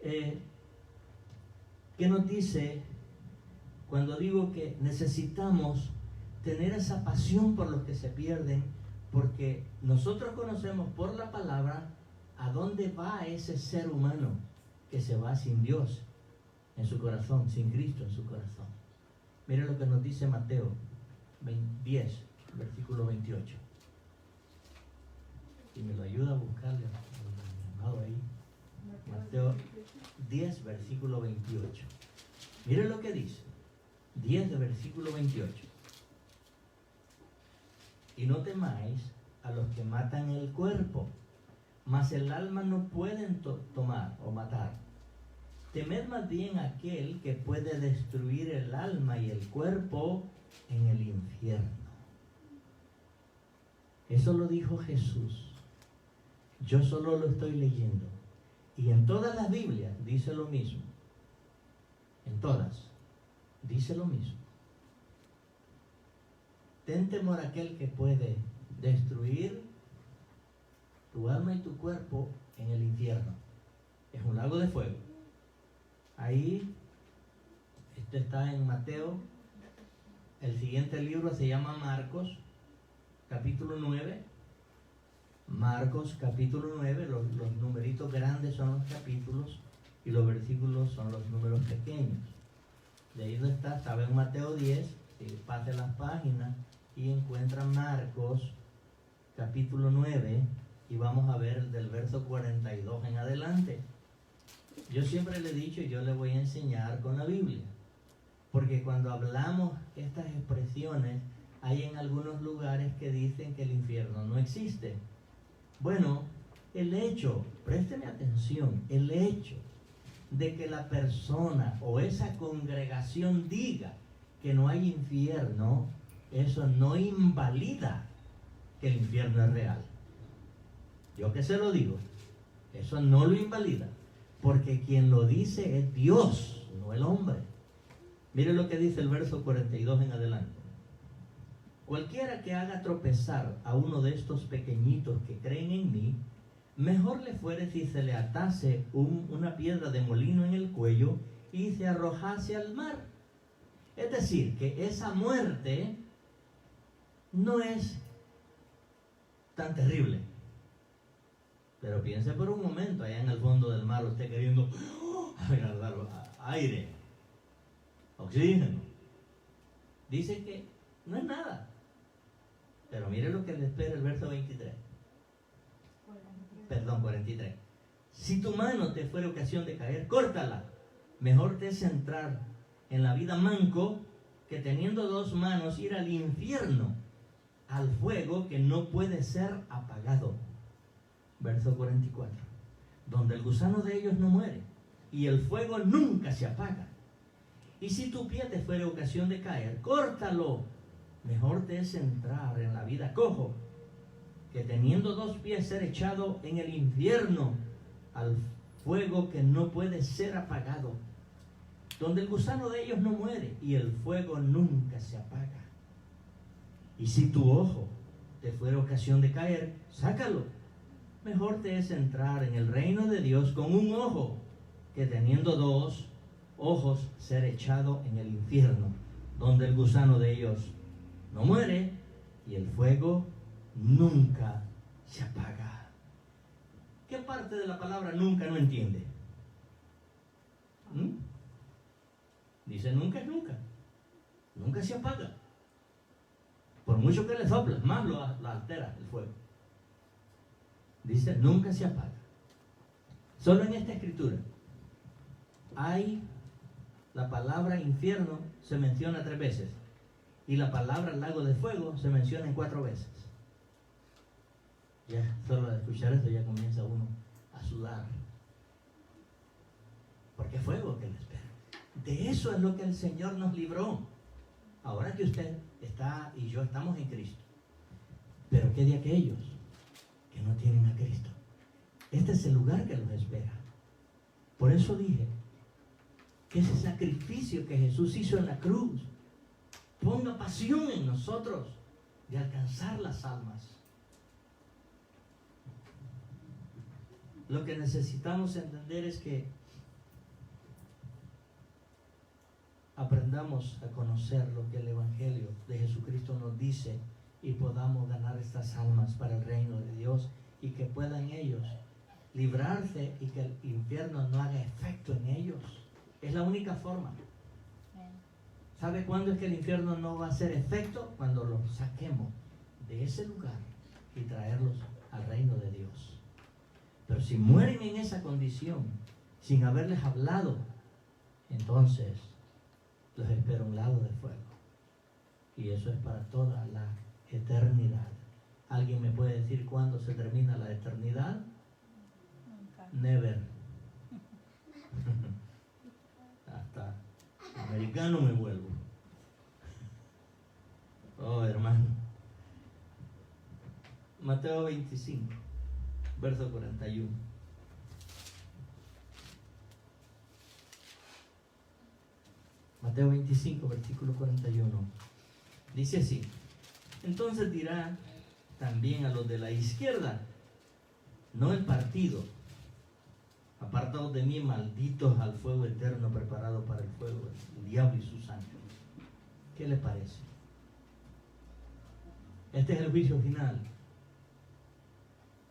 ¿qué nos dice cuando digo que necesitamos tener esa pasión por los que se pierden? Porque nosotros conocemos por la palabra a dónde va ese ser humano que se va sin Dios en su corazón, sin Cristo en su corazón. Mire lo que nos dice Mateo 10, versículo 28. Y me lo ayuda a buscarle al amado ahí. Mateo 10, versículo 28. Mire lo que dice. 10 de versículo 28. Y no temáis a los que matan el cuerpo, mas el alma no pueden tomar o matar. Temed más bien a aquel que puede destruir el alma y el cuerpo en el infierno. Eso lo dijo Jesús. Yo solo lo estoy leyendo. Y en todas las Biblias dice lo mismo. En todas dice lo mismo. Ten temor a aquel que puede destruir tu alma y tu cuerpo en el infierno. Es un lago de fuego. Ahí, esto está en Mateo. El siguiente libro se llama Marcos, capítulo 9. Marcos, capítulo 9. Los numeritos grandes son los capítulos y los versículos son los números pequeños. De ahí donde estaba en Mateo 10, pase las páginas y encuentran Marcos, capítulo 9, y vamos a ver del verso 42 en adelante. Yo siempre le he dicho, y yo le voy a enseñar con la Biblia, porque cuando hablamos estas expresiones, hay en algunos lugares que dicen que el infierno no existe. Bueno, el hecho, présteme atención, el hecho de que la persona o esa congregación diga que no hay infierno, eso no invalida que el infierno es real. Yo que se lo digo, eso no lo invalida, porque quien lo dice es Dios, no el hombre. Mire lo que dice el verso 42 en adelante. Cualquiera que haga tropezar a uno de estos pequeñitos que creen en mí, mejor le fuere si se le atase una piedra de molino en el cuello y se arrojase al mar. Es decir, que esa muerte no es tan terrible. Pero piense por un momento, allá en el fondo del mar, usted queriendo agarrar aire, oxígeno. Dice que no es nada. Pero mire lo que le espera el verso 23. Perdón, 43. Si tu mano te fuera ocasión de caer, córtala. Mejor te es entrar en la vida manco que teniendo dos manos ir al infierno, al fuego que no puede ser apagado. Verso 44. Donde el gusano de ellos no muere y el fuego nunca se apaga. Y si tu pie te fuera ocasión de caer, córtalo. Mejor te es entrar en la vida cojo que teniendo dos pies ser echado en el infierno, al fuego que no puede ser apagado, donde el gusano de ellos no muere y el fuego nunca se apaga. Y si tu ojo te fuera ocasión de caer, sácalo. Mejor te es entrar en el reino de Dios con un ojo que teniendo dos ojos ser echado en el infierno, donde el gusano de ellos no muere y el fuego nunca se apaga. ¿Qué parte de la palabra nunca no entiende? Dice nunca es nunca. Nunca se apaga. Por mucho que le soples, más lo altera el fuego. Dice nunca se apaga. Solo en esta escritura hay la palabra infierno se menciona 3 veces. Y la palabra lago de fuego se menciona en 4 veces. Ya, solo de escuchar esto ya comienza uno a sudar. Porque fuego que le espera. De eso es lo que el Señor nos libró. Ahora que usted está y yo estamos en Cristo. Pero ¿qué de aquellos que no tienen a Cristo? Este es el lugar que los espera. Por eso dije que ese sacrificio que Jesús hizo en la cruz ponga pasión en nosotros de alcanzar las almas. Lo que necesitamos entender es que aprendamos a conocer lo que el Evangelio de Jesucristo nos dice y podamos ganar estas almas para el reino de Dios y que puedan ellos librarse y que el infierno no haga efecto en ellos. Es la única forma. ¿Sabe cuándo es que el infierno no va a hacer efecto? Cuando los saquemos de ese lugar y traerlos al reino de Dios. Pero si mueren en esa condición, sin haberles hablado, entonces los espera un lago de fuego. Y eso es para toda la eternidad. ¿Alguien me puede decir cuándo se termina la eternidad? Nunca. Never. Hasta americano me vuelvo. Oh, hermano. Mateo 25, verso 41. Mateo 25, versículo 41. Dice así: entonces dirá también a los de la izquierda, no el partido, apartados de mí, malditos al fuego eterno preparado para el fuego, el diablo y sus ángeles. ¿Qué le parece? Este es el juicio final.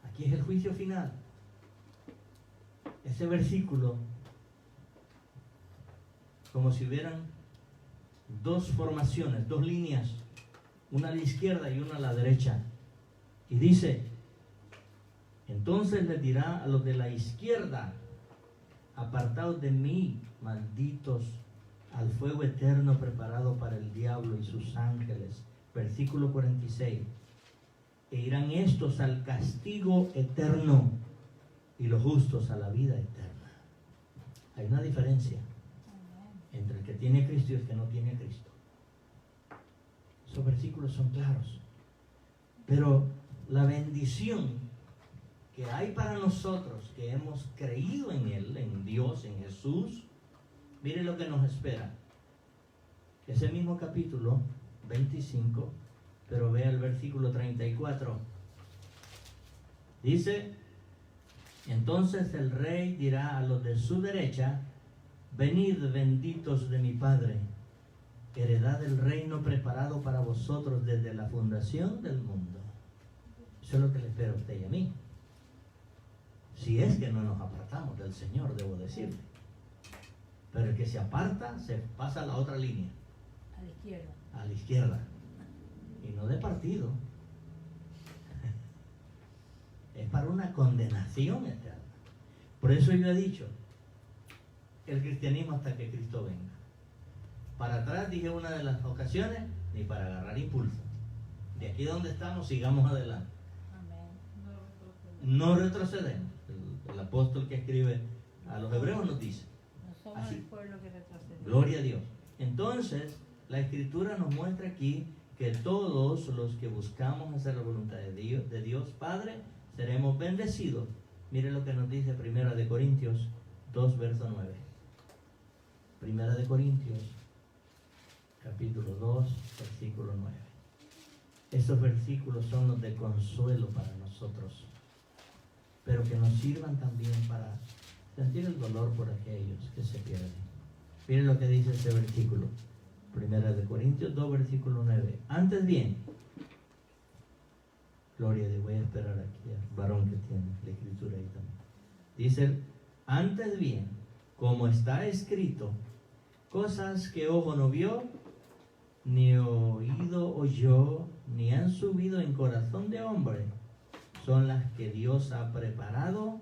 Aquí es el juicio final. Este versículo, como si hubieran 2 formaciones, 2 líneas, una a la izquierda y una a la derecha. Y dice, entonces les dirá a los de la izquierda, apartados de mí, malditos, al fuego eterno preparado para el diablo y sus ángeles. Versículo 46. E irán estos al castigo eterno y los justos a la vida eterna. Hay una diferencia entre el que tiene a Cristo y el que no tiene a Cristo. Esos versículos son claros. Pero la bendición que hay para nosotros que hemos creído en Él, en Dios, en Jesús, mire lo que nos espera. Ese mismo capítulo 25, pero vea el versículo 34. Dice: entonces el rey dirá a los de su derecha: venid, benditos de mi Padre, heredad del reino preparado para vosotros desde la fundación del mundo. Eso es lo que le espera a usted y a mí. Si es que no nos apartamos del Señor, debo decirle. Pero el que se aparta, se pasa a la otra línea. A la izquierda. A la izquierda. Y no de partido. Es para una condenación eterna. Por eso yo he dicho, el cristianismo hasta que Cristo venga. Para atrás, dije una de las ocasiones, ni para agarrar impulso. De aquí donde estamos, sigamos adelante. Amén. No retrocedemos. El apóstol que escribe a los hebreos nos dice. No somos Así. el pueblo que retrocede. Gloria a Dios. Entonces, la Escritura nos muestra aquí que todos los que buscamos hacer la voluntad de Dios Padre, seremos bendecidos. Mire lo que nos dice 1 de Corintios 2, verso 9. 1 de Corintios, capítulo 2, versículo 9. Esos versículos son los de consuelo para nosotros, pero que nos sirvan también para sentir el dolor por aquellos que se pierden. Miren lo que dice este versículo, 1 de Corintios 2, versículo 9. Antes bien, gloria a Dios, voy a esperar aquí al varón que tiene la escritura ahí también. Dice, antes bien, como está escrito, cosas que ojo no vio, ni oído oyó, ni han subido en corazón de hombre, son las que Dios ha preparado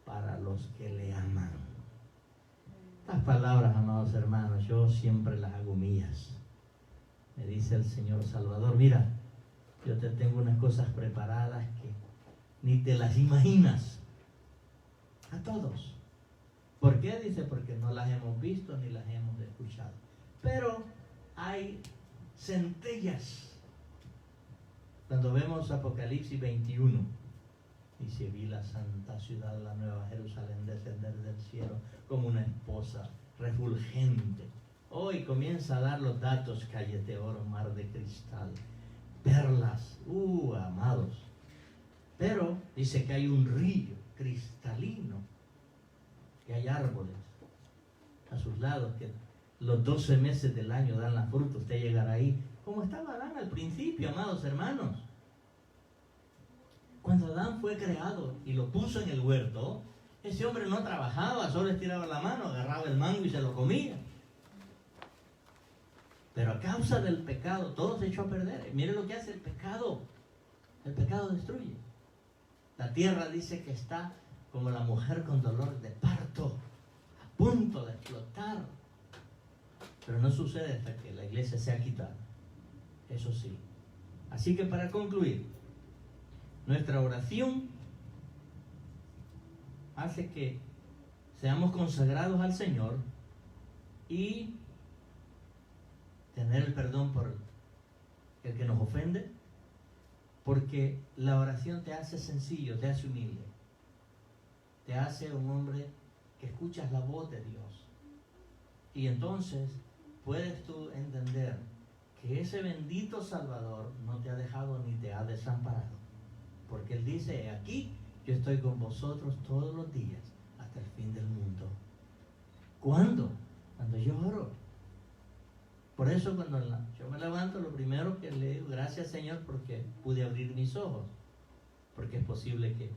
para los que le aman. Estas palabras, amados hermanos, yo siempre las hago mías. Me dice el Señor Salvador: mira, yo te tengo unas cosas preparadas que ni te las imaginas. A todos. ¿Por qué? Dice, porque no las hemos visto ni las hemos escuchado. Pero hay centellas. Cuando vemos Apocalipsis 21, dice: vi la santa ciudad, la nueva Jerusalén, descender del cielo como una esposa refulgente. Hoy comienza a dar los datos: calle de oro, mar de cristal, perlas, amados. Pero dice que hay un río cristalino, que hay árboles a sus lados, que los 12 meses del año dan la fruta. Usted llegará ahí como estaba Adán al principio, amados hermanos. Cuando Adán fue creado y lo puso en el huerto, ese hombre no trabajaba, solo estiraba la mano, agarraba el mango y se lo comía. Pero a causa del pecado, todo se echó a perder. Mire lo que hace el pecado. El pecado destruye. La tierra dice que está como la mujer con dolor de parto, a punto de explotar. Pero no sucede hasta que la iglesia sea quitada. Eso sí. Así que para concluir, nuestra oración hace que seamos consagrados al Señor y tener el perdón por el que nos ofende, porque la oración te hace sencillo, te hace humilde, te hace un hombre que escuchas la voz de Dios. Y entonces puedes tú entender que ese bendito Salvador no te ha dejado ni te ha desamparado, porque Él dice: aquí yo estoy con vosotros todos los días hasta el fin del mundo. ¿Cuándo? Cuando yo oro. Por eso cuando yo me levanto, lo primero que le digo: gracias, Señor, porque pude abrir mis ojos, porque es posible que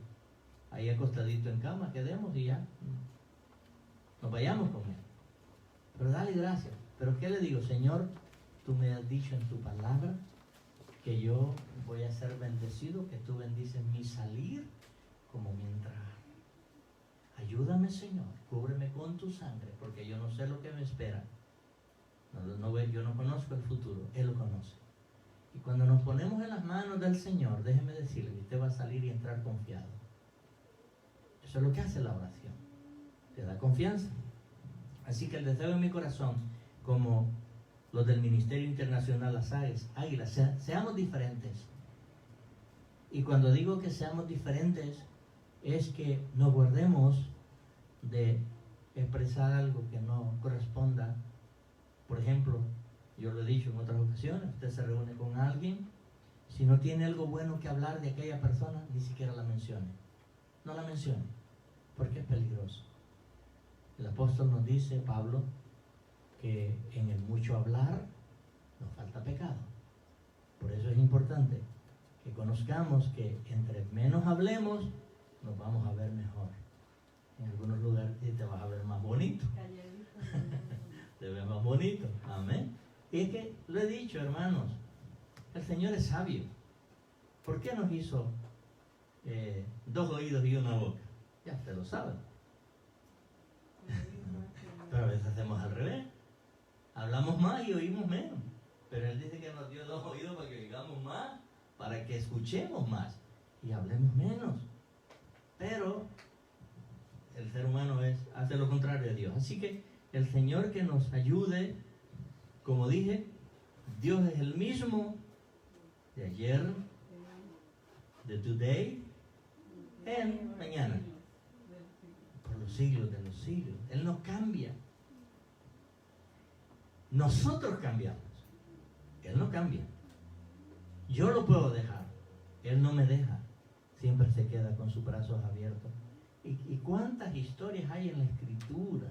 ahí acostadito en cama quedemos y ya nos vayamos con Él. Pero dale gracias. Pero ¿qué le digo? Señor, tú me has dicho en tu palabra que yo voy a ser bendecido, que tú bendices mi salir como mi entrar. Ayúdame, Señor, cúbreme con tu sangre, porque yo no sé lo que me espera. Yo no conozco el futuro, Él lo conoce. Y cuando nos ponemos en las manos del Señor, déjeme decirle que usted va a salir y entrar confiado. Eso es lo que hace la oración, te da confianza. Así que el deseo en mi corazón, como los del Ministerio Internacional Las Águilas, seamos diferentes. Y cuando digo que seamos diferentes, es que nos guardemos de expresar algo que no corresponda. Por ejemplo, Yo lo he dicho en otras ocasiones, usted se reúne con alguien, si no tiene algo bueno que hablar de aquella persona, ni siquiera la mencione. No la mencione, porque es peligroso. El apóstol nos dice, Pablo, que en el mucho hablar nos falta pecado. Por eso es importante que conozcamos que entre menos hablemos, nos vamos a ver mejor. En algunos lugares te vas a ver más bonito. Te ves más bonito. Amén. Y es que lo he dicho, hermanos, el Señor es sabio. ¿Por qué nos hizo 2 oídos y una boca? Ya usted lo sabe. Pero a veces hacemos al revés. Hablamos más y oímos menos. Pero Él dice que nos dio 2 oídos para que oigamos más, para que escuchemos más y hablemos menos. Pero el ser humano hace lo contrario a Dios. Así que el Señor que nos ayude, como dije, Dios es el mismo de ayer, de today, en mañana, por los siglos de los siglos. Él no cambia. Nosotros cambiamos. Él no cambia. Yo lo puedo dejar. Él no me deja. Siempre se queda con sus brazos abiertos. ¿Y cuántas historias hay en la Escritura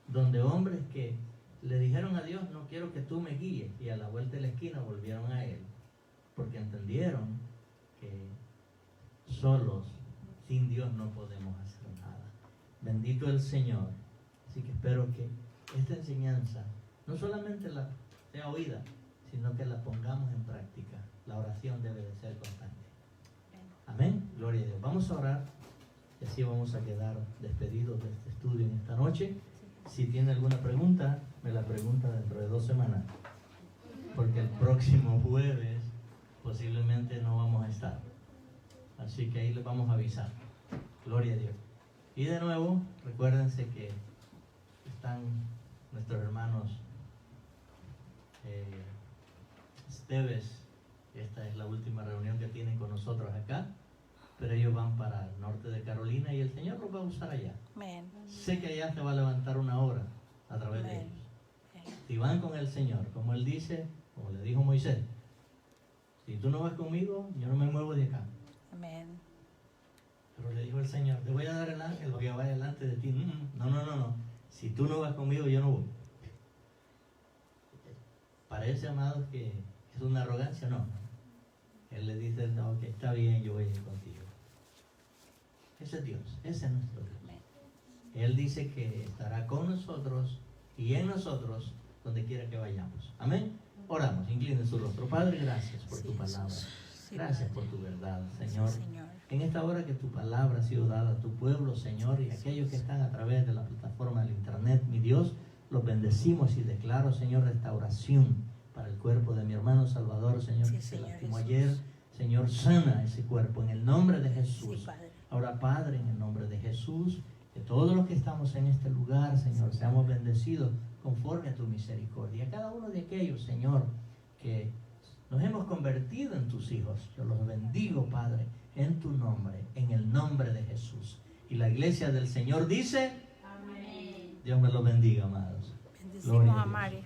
donde hombres que le dijeron a Dios, no quiero que tú me guíes, y a la vuelta de la esquina volvieron a Él, porque entendieron que solos, sin Dios, no podemos hacer nada. Bendito el Señor. Así que espero que esta enseñanza no solamente la sea oída, sino que la pongamos en práctica. La oración debe de ser constante. Amén. Gloria a Dios. Vamos a orar y así vamos a quedar despedidos de este estudio en esta noche. Si tiene alguna pregunta, me la pregunta dentro de 2 semanas, porque el próximo jueves posiblemente no vamos a estar. Así que ahí les vamos a avisar. Gloria a Dios. Y de nuevo, recuérdense que están nuestros hermanos Esteves. Esta es la última reunión que tienen con nosotros acá, pero ellos van para el norte de Carolina y el Señor los va a usar allá. Amén. Sé que allá se va a levantar una obra a través de ellos. Si van con el Señor, como Él dice, como le dijo Moisés, si tú no vas conmigo, yo no me muevo de acá. Amén. Pero le dijo el Señor, te voy a dar el ángel que vaya delante de ti. No. Si tú no vas conmigo, yo no voy. Parece, amados, que es una arrogancia. No. Él le dice, no, que está bien, yo voy a ir contigo. Ese es Dios, ese es nuestro Dios. Amén. Él dice que estará con nosotros y en nosotros donde quiera que vayamos. Amén. Oramos, inclinen su rostro. Padre, gracias por tu palabra. Gracias por tu verdad, Señor. Señor. En esta hora que tu palabra ha sido dada a tu pueblo, Señor, y aquellos que están a través de la plataforma del internet, mi Dios, los bendecimos y declaro, Señor, restauración para el cuerpo de mi hermano Salvador, Señor, Sí, que se Señor lastimó Jesús. ayer. Señor, sana ese cuerpo en el nombre de Jesús. Sí, Padre. Ahora, Padre, en el nombre de Jesús, que todos los que estamos en este lugar, Señor, seamos bendecidos conforme a tu misericordia. Cada uno de aquellos, Señor, que nos hemos convertido en tus hijos, yo los bendigo, Padre, en tu nombre, en el nombre de Jesús. Y la iglesia del Señor dice, amén. Dios me lo bendiga, amados. Bendecimos Gloria a a Dios. Mari.